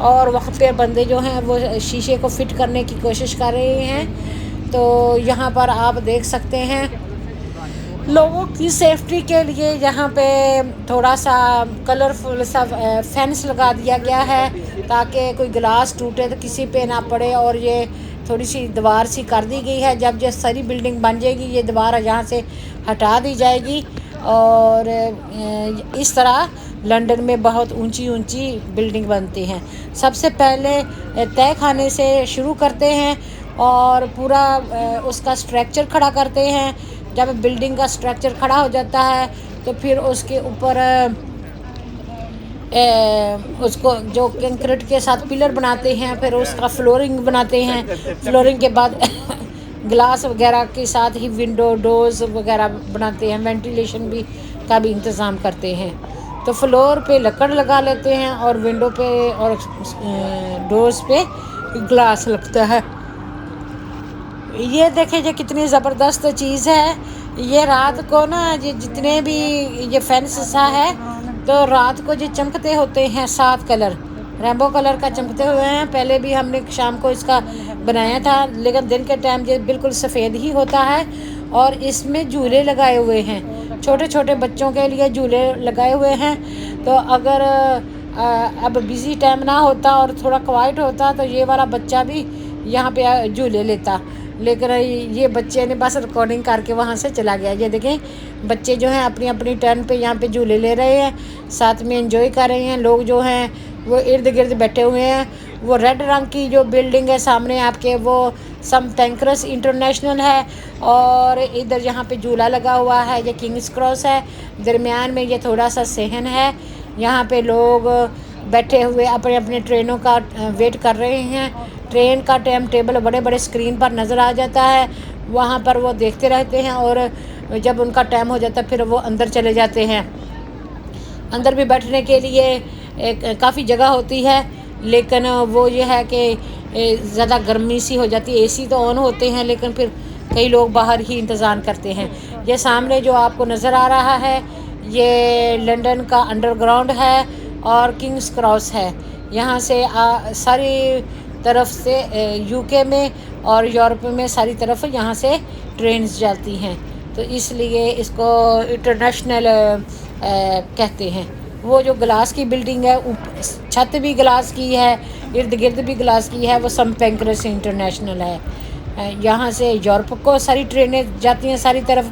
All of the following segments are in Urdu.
اور وہاں پہ بندے جو ہیں وہ شیشے کو فٹ کرنے کی کوشش کر رہے ہیں. تو یہاں پر آپ دیکھ سکتے ہیں لوگوں کی سیفٹی کے لیے یہاں پہ تھوڑا سا کلرفل سا فینس لگا دیا گیا ہے تاکہ کوئی گلاس ٹوٹے تو کسی پہ نہ پڑے. اور یہ تھوڑی سی دیوار سی کر دی گئی ہے. جب یہ ساری بلڈنگ بن جائے گی یہ دیوار یہاں سے ہٹا دی جائے گی. اور اس طرح لنڈن میں بہت اونچی اونچی بلڈنگ بنتی ہیں. سب سے پہلے تہہ خانے سے شروع کرتے ہیں اور پورا اس کا اسٹرکچر کھڑا کرتے ہیں. جب بلڈنگ کا اسٹرکچر کھڑا ہو جاتا ہے تو پھر اس کے اوپر اس کو جو کنکریٹ کے ساتھ پلر بناتے ہیں. پھر اس کا فلورنگ بناتے ہیں. فلورنگ کے بعد گلاس وغیرہ کے ساتھ ہی ونڈو ڈورز وغیرہ بناتے ہیں. وینٹیلیشن بھی کا بھی انتظام کرتے ہیں. تو فلور پہ لکڑ لگا لیتے ہیں اور ونڈو پہ اور ڈورز پہ گلاس لگتا ہے. یہ دیکھیں یہ کتنی زبردست چیز ہے. یہ رات کو نا یہ جتنے بھی یہ فینس سا ہے تو رات کو جو چمکتے ہوتے ہیں 7 کلر ریمبو کلر کا چمکتے ہوئے ہیں. پہلے بھی ہم نے شام کو اس کا بنایا تھا لیکن دن کے ٹائم یہ بالکل سفید ہی ہوتا ہے. اور اس میں جھولے لگائے ہوئے ہیں چھوٹے چھوٹے بچوں کے لیے جھولے لگائے ہوئے ہیں. تو اگر اب بزی ٹائم نہ ہوتا اور تھوڑا کوائٹ ہوتا تو یہ والا بچہ بھی یہاں پہ جھولے لیتا. لیکن یہ بچے نے بس ریکارڈنگ کر کے وہاں سے چلا گیا. یہ دیکھیں بچے جو ہیں اپنی اپنی ٹرن پہ یہاں پہ جھولے لے رہے ہیں ساتھ میں انجوائے کر رہے ہیں. لوگ جو ہیں وہ ارد گرد بیٹھے ہوئے ہیں. وہ ریڈ رنگ کی جو بلڈنگ ہے سامنے آپ کے وہ سم ٹینکرس انٹرنیشنل ہے. اور ادھر یہاں پہ جھولا لگا ہوا ہے یہ کنگس کراس ہے. درمیان میں یہ تھوڑا سا صحن ہے. یہاں پہ لوگ بیٹھے ہوئے اپنے اپنے ٹرینوں کا ویٹ کر رہے ہیں. ٹرین کا ٹائم ٹیبل بڑے بڑے اسکرین پر نظر آ جاتا ہے. وہاں پر وہ دیکھتے رہتے ہیں اور جب ان کا ٹائم ہو جاتا ہے پھر وہ اندر چلے جاتے ہیں. اندر بھی بیٹھنے کے لیے کافی جگہ ہوتی ہے لیکن وہ یہ ہے کہ زیادہ گرمی سی ہو جاتی ہے. اے سی تو آن ہوتے ہیں لیکن پھر کئی لوگ باہر ہی انتظار کرتے ہیں. یہ سامنے جو آپ کو نظر آ رہا ہے یہ لنڈن کا انڈر گراؤنڈ ہے اور کنگس کراس ہے. یہاں سے ساری طرف سے یو کے میں اور یورپ میں ساری طرف یہاں سے ٹرینز جاتی ہیں. تو اس لیے اس کو انٹرنیشنل کہتے ہیں. وہ جو گلاس کی بلڈنگ ہے چھت بھی گلاس کی ہے ارد گرد بھی گلاس کی ہے وہ سم پینکرس انٹرنیشنل ہے. یہاں سے یورپ کو ساری ٹرینیں جاتی ہیں ساری طرف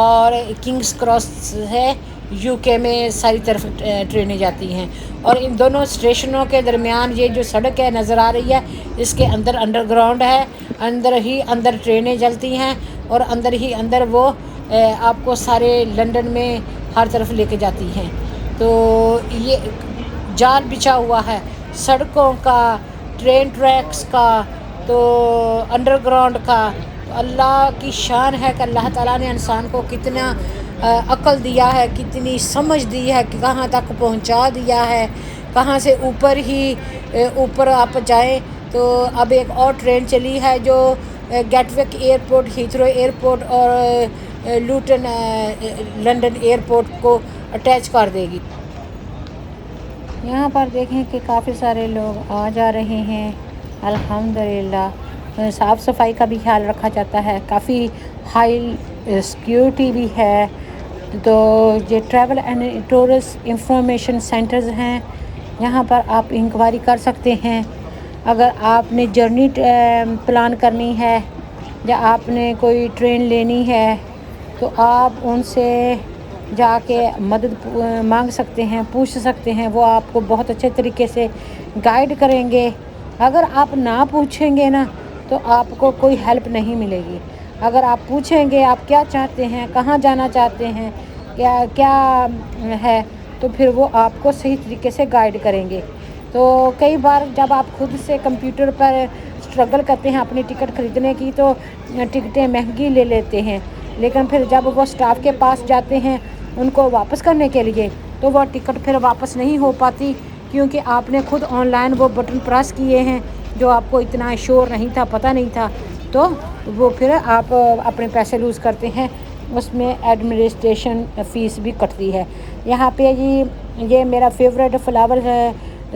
اور کنگس کراس ہے یو کے میں ساری طرف ٹرینیں جاتی ہیں. اور ان دونوں اسٹیشنوں کے درمیان یہ جو سڑک ہے نظر آ رہی ہے اس کے اندر انڈر گراؤنڈ ہے. اندر ہی اندر ٹرینیں چلتی ہیں اور اندر ہی اندر وہ آپ کو سارے لنڈن میں ہر طرف لے کے جاتی ہیں. تو یہ جال بچھا ہوا ہے سڑکوں کا ٹرین ٹریکس کا تو انڈر گراؤنڈ کا. اللہ کی شان ہے کہ اللہ تعالیٰ نے انسان کو کتنا عقل دیا ہے کتنی سمجھ دی ہے کہ کہاں تک پہنچا دیا ہے. کہاں سے اوپر ہی اوپر آپ جائیں تو اب ایک اور ٹرین چلی ہے جو گیٹوک ایئرپورٹ ہیتھرو ایئرپورٹ اور لوٹن لنڈن ایئرپورٹ کو اٹیچ کر دے گی. یہاں پر دیکھیں کہ کافی سارے لوگ آ جا رہے ہیں. الحمدللہ صاف صفائی کا بھی خیال رکھا جاتا ہے. کافی ہائی سیکیورٹی بھی ہے. تو یہ travel and tourist information centres ہیں. یہاں پر آپ انکوائری کر سکتے ہیں. اگر آپ نے جرنی پلان کرنی ہے یا آپ نے کوئی ٹرین لینی ہے تو آپ ان سے جا کے مدد مانگ سکتے ہیں پوچھ سکتے ہیں. وہ آپ کو بہت اچھے طریقے سے گائیڈ کریں گے. اگر آپ نہ پوچھیں گے نا تو آپ کو کوئی ہیلپ نہیں ملے گی. اگر آپ پوچھیں گے آپ کیا چاہتے ہیں کہاں جانا چاہتے ہیں کیا ہے تو پھر وہ آپ کو صحیح طریقے سے گائیڈ کریں گے. تو کئی بار جب آپ خود سے کمپیوٹر پر اسٹرگل کرتے ہیں اپنی ٹکٹ خریدنے کی تو ٹکٹیں مہنگی لے لیتے ہیں. لیکن پھر جب وہ اسٹاف کے پاس جاتے ہیں ان کو واپس کرنے کے لیے تو وہ ٹکٹ پھر واپس نہیں ہو پاتی کیونکہ آپ نے خود آن لائن وہ بٹن پریس کیے ہیں جو آپ کو اتنا شور نہیں تھا پتہ نہیں تھا. تو وہ پھر آپ اپنے پیسے لوز کرتے ہیں. اس میں ایڈمنسٹریشن فیس بھی کٹتی ہے. یہاں پہ یہ میرا فیوریٹ فلاور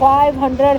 500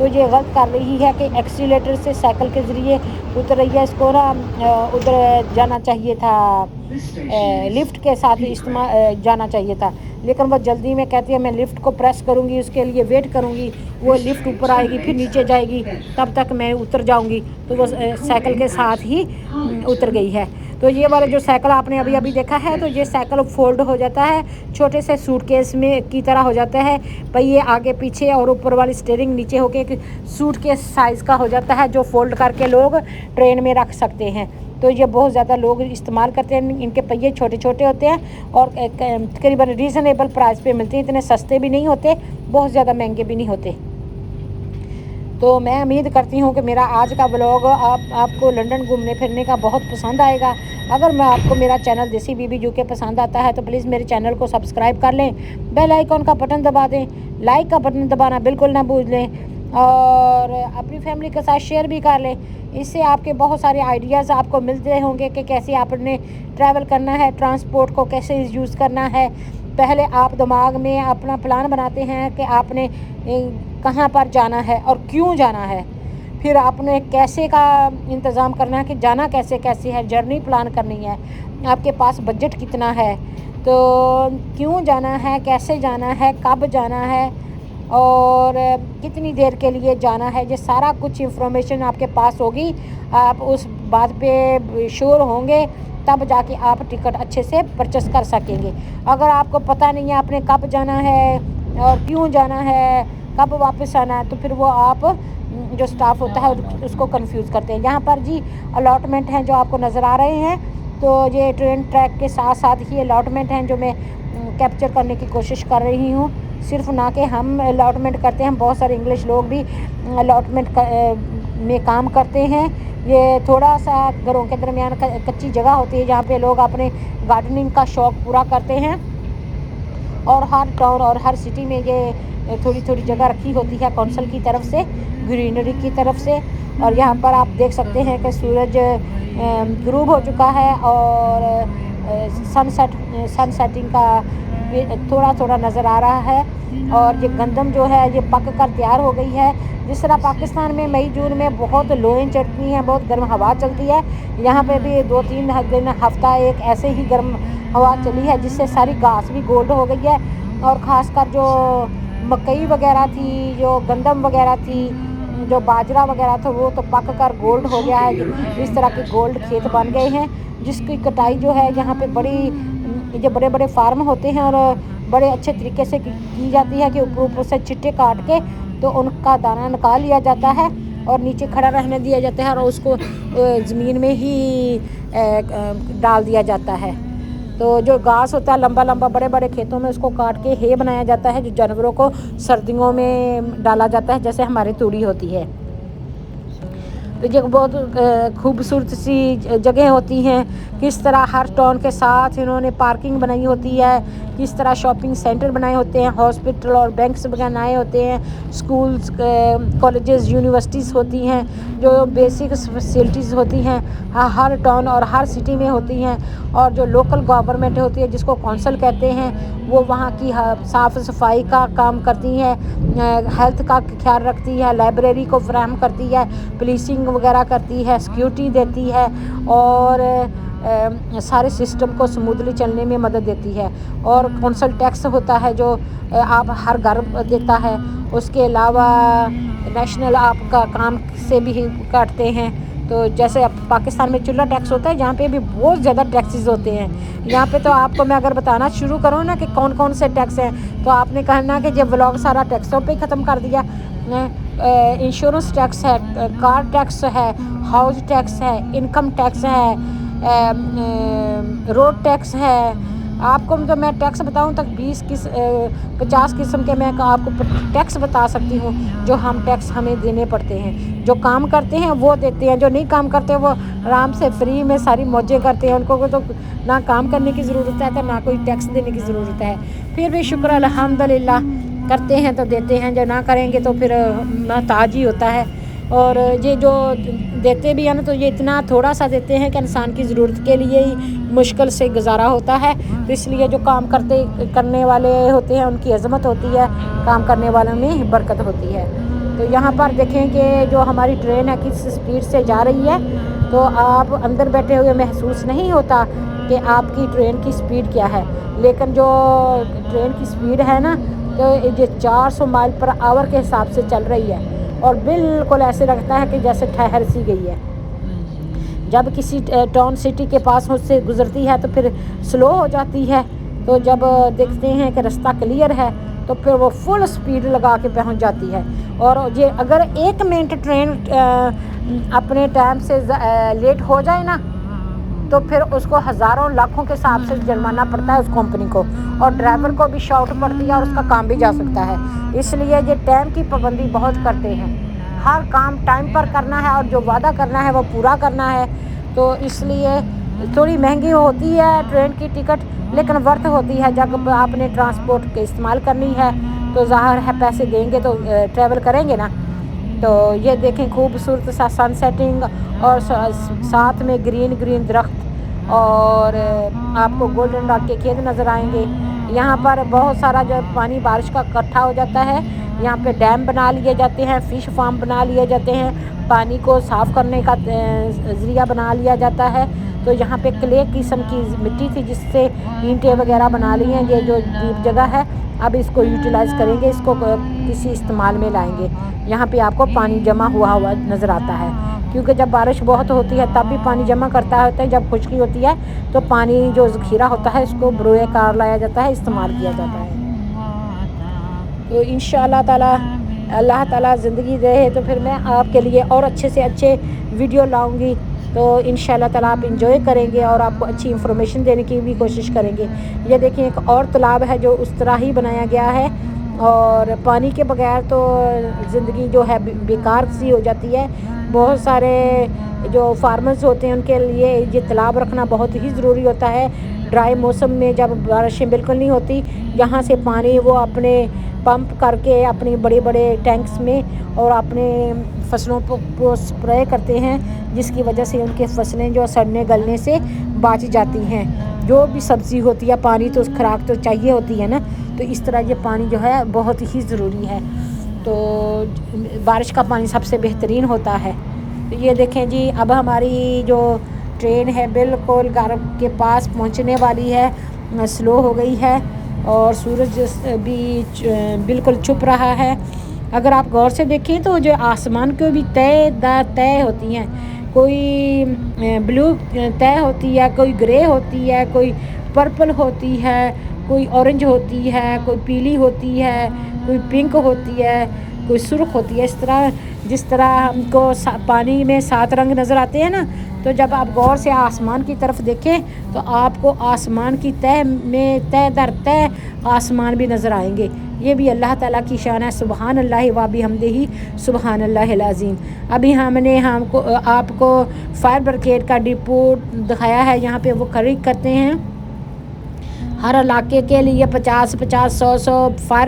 تو یہ غلط کر رہی ہے کہ ایکسیلیٹر سے سائیکل کے ذریعے اتر رہی ہے. اس کو نا ادھر جانا چاہیے تھا, لفٹ کے ساتھ جانا چاہیے تھا, لیکن وہ جلدی میں کہتی ہے میں لفٹ کو پریس کروں گی, اس کے لیے ویٹ کروں گی, وہ لفٹ اوپر آئے گی پھر نیچے جائے گی, تب تک میں اتر جاؤں گی. تو وہ سائیکل کے ساتھ ہی اتر گئی ہے. تو یہ والا جو سائیکل آپ نے ابھی دیکھا ہے, تو یہ سائیکل فولڈ ہو جاتا ہے, چھوٹے سے سوٹ کیس میں کی طرح ہو جاتا ہے, پہیے آگے پیچھے اور اوپر والی اسٹیئرنگ نیچے ہو کے ایک سوٹ کیس سائز کا ہو جاتا ہے, جو فولڈ کر کے لوگ ٹرین میں رکھ سکتے ہیں. تو یہ بہت زیادہ لوگ استعمال کرتے ہیں. ان کے پہیے چھوٹے چھوٹے ہوتے ہیں اور تقریباً ریزنیبل پرائس پہ ملتے ہیں, اتنے سستے بھی نہیں ہوتے, بہت زیادہ مہنگے بھی نہیں ہوتے. تو میں امید کرتی ہوں کہ میرا آج کا بلاگ آپ کو لنڈن گھومنے پھرنے کا بہت پسند آئے گا. اگر میں آپ کو میرا چینل دیسی بی بی یو کے پسند آتا ہے تو پلیز میرے چینل کو سبسکرائب کر لیں, بیل آئیکن کا بٹن دبا دیں, لائک کا بٹن دبانا بالکل نہ بھول لیں, اور اپنی فیملی کے ساتھ شیئر بھی کر لیں. اس سے آپ کے بہت سارے آئیڈیاز آپ کو ملتے ہوں گے کہ کیسے آپ نے ٹریول کرنا ہے, ٹرانسپورٹ کو کیسے یوز کرنا ہے. پہلے آپ دماغ میں اپنا پلان بناتے ہیں کہ آپ نے کہاں پر جانا ہے اور کیوں جانا ہے, پھر آپ نے کیسے کا انتظام کرنا ہے کہ جانا کیسے ہے, جرنی پلان کرنی ہے, آپ کے پاس بجٹ کتنا ہے, تو کیوں جانا ہے, کیسے جانا ہے, کب جانا ہے اور کتنی دیر کے لیے جانا ہے. یہ سارا کچھ انفارمیشن آپ کے پاس ہوگی, آپ اس بات پہ شور ہوں گے, تب جا کے آپ ٹکٹ اچھے سے پرچیز کر سکیں گے. اگر آپ کو پتہ نہیں ہے آپ نے کب جانا ہے اور کیوں جانا ہے, کب واپس آنا ہے, تو پھر وہ آپ جو سٹاف ہوتا ہے اس کو کنفیوز کرتے ہیں. یہاں پر جی الاٹمنٹ ہیں جو آپ کو نظر آ رہے ہیں, تو یہ ٹرین ٹریک کے ساتھ ساتھ ہی الاٹمنٹ ہیں جو میں کیپچر کرنے کی کوشش کر رہی ہوں. صرف نہ کہ ہم الاٹمنٹ کرتے ہیں, بہت سارے انگلش لوگ بھی الاٹمنٹ میں کام کرتے ہیں. یہ تھوڑا سا گھروں کے درمیان کچی جگہ ہوتی ہے جہاں پہ لوگ اپنے گارڈننگ کا شوق پورا کرتے ہیں, اور ہر ٹاؤن اور ہر سٹی میں یہ تھوڑی تھوڑی جگہ رکھی ہوتی ہے کونسل کی طرف سے, گرینری کی طرف سے. اور یہاں پر آپ دیکھ سکتے ہیں کہ سورج غروب ہو چکا ہے اور سن سیٹنگ کا تھوڑا تھوڑا نظر آ رہا ہے. اور یہ گندم جو ہے یہ پک کر تیار ہو گئی ہے. جس طرح پاکستان میں مئی جون میں بہت لوئیں چڑھتی ہیں, بہت گرم ہوا چلتی ہے, یہاں پہ بھی 2-3 دن ہفتہ ایک ایسے ہی گرم ہوا چلی ہے, جس سے ساری گھاس بھی گولڈ ہو گئی ہے. اور خاص کر جو مکئی وغیرہ تھی, جو گندم وغیرہ تھی, جو باجرہ وغیرہ تھا, وہ تو پک کر گولڈ ہو گیا ہے. اس طرح کے گولڈ کھیت بن گئے ہیں, جس کی کٹائی جو ہے یہاں پہ جو بڑے بڑے فارم ہوتے ہیں اور بڑے اچھے طریقے سے کی جاتی ہے کہ اوپر سے چھٹے کاٹ کے تو ان کا دانہ نکال لیا جاتا ہے اور نیچے کھڑا رہنے دیا جاتا ہے, اور اس کو زمین میں ہی ڈال دیا جاتا ہے. تو جو گھاس ہوتا ہے لمبا لمبا بڑے بڑے کھیتوں میں, اس کو کاٹ کے ہے بنایا جاتا ہے, جو جانوروں کو سردیوں میں ڈالا جاتا ہے, جیسے ہماری توڑی ہوتی ہے. تو یہ بہت خوبصورت سی جگہیں ہوتی ہیں. کس طرح ہر ٹاؤن کے ساتھ انہوں نے پارکنگ بنائی ہوتی ہے, کس طرح شاپنگ سینٹر بنائے ہوتے ہیں, ہاسپٹل اور بینکس بنائے ہوتے ہیں, سکولز, کالجز, یونیورسٹیز ہوتی ہیں, جو بیسک فیسلٹیز ہوتی ہیں ہر ٹاؤن اور ہر سٹی میں ہوتی ہیں. اور جو لوکل گورنمنٹ ہوتی ہے جس کو کونسل کہتے ہیں, وہ وہاں کی صاف صفائی کا کام کرتی ہیں, ہیلتھ کا خیال رکھتی ہے, لائبریری کو فراہم کرتی ہے, پولیسنگ وغیرہ کرتی ہے, سیکیورٹی دیتی ہے, اور سارے سسٹم کو سموتھلی چلنے میں مدد دیتی ہے. اور کونسل ٹیکس ہوتا ہے جو آپ ہر گھر دیتا ہے. اس کے علاوہ نیشنل آپ کا کام سے بھی کاٹتے ہیں. تو جیسے پاکستان میں چولہا ٹیکس ہوتا ہے, یہاں پہ بھی بہت زیادہ ٹیکسز ہوتے ہیں. یہاں پہ تو آپ کو میں اگر بتانا شروع کروں نا کہ کون کون سے ٹیکس ہیں, تو آپ نے کہنا کہ جب ولاگ سارا ٹیکسوں پہ ہی ختم کر دیا. انشورنس ٹیکس ہے, کار ٹیکس ہے, ہاؤس ٹیکس ہے, انکم ٹیکس ہے, روڈ ٹیکس ہے. آپ کو تو میں ٹیکس بتاؤں تک 50 قسم کے میں آپ کو ٹیکس بتا سکتی ہوں, جو ہم ٹیکس ہمیں دینے پڑتے ہیں. جو کام کرتے ہیں وہ دیتے ہیں, جو نہیں کام کرتے وہ آرام سے فری میں ساری موجیں کرتے ہیں. ان کو تو نہ کام کرنے کی ضرورت ہے تو نہ کوئی ٹیکس دینے کی ضرورت ہے. پھر بھی شکر الحمدللہ, کرتے ہیں تو دیتے ہیں, جو نہ کریں گے تو پھر محتاج ہی ہوتا ہے. اور یہ جو دیتے بھی ہیں نا, تو یہ اتنا تھوڑا سا دیتے ہیں کہ انسان کی ضرورت کے لیے ہی مشکل سے گزارا ہوتا ہے. تو اس لیے جو کام کرنے والے ہوتے ہیں ان کی عظمت ہوتی ہے, کام کرنے والوں میں برکت ہوتی ہے. تو یہاں پر دیکھیں کہ جو ہماری ٹرین ہے کس سپیڈ سے جا رہی ہے، تو آپ اندر بیٹھے ہوئے محسوس نہیں ہوتا کہ آپ کی ٹرین کی سپیڈ کیا ہے، لیکن جو ٹرین کی سپیڈ ہے نا تو یہ 400 مائل پر آور کے حساب سے چل رہی ہے، اور بالکل ایسے لگتا ہے کہ جیسے ٹھہر سی گئی ہے۔ جب کسی ٹاؤن سٹی کے پاس سے گزرتی ہے تو پھر سلو ہو جاتی ہے، تو جب دیکھتے ہیں کہ رستہ کلیئر ہے تو پھر وہ فل سپیڈ لگا کے پہنچ جاتی ہے۔ اور یہ اگر 1 منٹ ٹرین اپنے ٹائم سے لیٹ ہو جائے نا تو پھر اس کو ہزاروں لاکھوں کے حساب سے جرمانہ پڑتا ہے اس کمپنی کو، اور ڈرائیور کو بھی شاؤٹ پڑتی ہے اور اس کا کام بھی جا سکتا ہے۔ اس لیے یہ ٹائم کی پابندی بہت کرتے ہیں، ہر کام ٹائم پر کرنا ہے اور جو وعدہ کرنا ہے وہ پورا کرنا ہے۔ تو اس لیے تھوڑی مہنگی ہوتی ہے ٹرین کی ٹکٹ، لیکن ورتھ ہوتی ہے۔ جب آپ نے ٹرانسپورٹ کے استعمال کرنی ہے تو ظاہر ہے پیسے دیں گے تو ٹریول کریں گے نا۔ تو یہ دیکھیں خوبصورت سا سن سیٹنگ، اور ساتھ میں گرین درخت، اور آپ کو گولڈن ڈاک کے کھیت نظر آئیں گے۔ یہاں پر بہت سارا جو پانی بارش کا اکٹھا ہو جاتا ہے، یہاں پہ ڈیم بنا لیے جاتے ہیں، فش فارم بنا لیے جاتے ہیں، پانی کو صاف کرنے کا ذریعہ بنا لیا جاتا ہے۔ تو یہاں پہ کلے قسم کی مٹی تھی جس سے اینٹیں وغیرہ بنا لی ہیں۔ یہ جو ڈیپ جگہ ہے اب اس کو یوٹیلائز کریں گے، اس کو کسی استعمال میں لائیں گے۔ یہاں پہ آپ کو پانی جمع ہوا نظر آتا ہے، کیونکہ جب بارش بہت ہوتی ہے تب بھی پانی جمع کرتا ہوتا ہے، جب خشکی ہوتی ہے تو پانی جو ذخیرہ ہوتا ہے اس کو بروئے کار لایا جاتا ہے، استعمال کیا جاتا ہے۔ تو انشاءاللہ تعالی اللہ تعالیٰ زندگی دے تو پھر میں آپ کے لیے اور اچھے سے اچھے ویڈیو لاؤں گی، تو انشاءاللہ تعالیٰ آپ انجوائے کریں گے اور آپ کو اچھی انفارمیشن دینے کی بھی کوشش کریں گے۔ یہ دیکھیں ایک اور تالاب ہے جو اس طرح ہی بنایا گیا ہے، اور پانی کے بغیر تو زندگی جو ہے بیکار سی ہو جاتی ہے۔ بہت سارے جو فارمرز ہوتے ہیں ان کے لیے یہ تالاب رکھنا بہت ہی ضروری ہوتا ہے۔ ڈرائی موسم میں جب بارشیں بالکل نہیں ہوتی، یہاں سے پانی وہ اپنے پمپ کر کے اپنی بڑے بڑے ٹینکس میں اور اپنے فصلوں کو سپرے کرتے ہیں، جس کی وجہ سے ان کے فصلیں جو سڑنے گلنے سے بچ جاتی ہیں۔ جو بھی سبزی ہوتی ہے پانی تو خوراک تو چاہیے ہوتی ہے نا، تو اس طرح یہ پانی جو ہے بہت ہی ضروری ہے۔ تو بارش کا پانی سب سے بہترین ہوتا ہے۔ تو یہ دیکھیں جی اب ہماری جو ٹرین ہے بالکل گھر کے پاس پہنچنے والی ہے، سلو ہو گئی ہے، اور سورج بھی بالکل چھپ رہا ہے۔ اگر آپ غور سے دیکھیں تو جو آسمان کو بھی طے ہوتی ہیں، کوئی بلو طے ہوتی ہے، کوئی گرے ہوتی ہے، کوئی پرپل ہوتی ہے، کوئی اورنج ہوتی ہے، کوئی پیلی ہوتی ہے، کوئی پنک ہوتی ہے، کوئی سرخ ہوتی ہے۔ اس طرح جس طرح ہم کو پانی میں 7 رنگ نظر آتے ہیں نا، تو جب آپ غور سے آسمان کی طرف دیکھیں تو آپ کو آسمان کی طے میں طے در طے آسمان بھی نظر آئیں گے۔ یہ بھی اللہ تعالیٰ کی شان ہے، سبحان اللہ و بحمدہ سبحان اللہ العظیم۔ ابھی ہم نے آپ کو فائر بریگیڈ کا ڈپو دکھایا ہے، یہاں پہ وہ کھڑی کرتے ہیں ہر علاقے کے لیے 50 100 فائر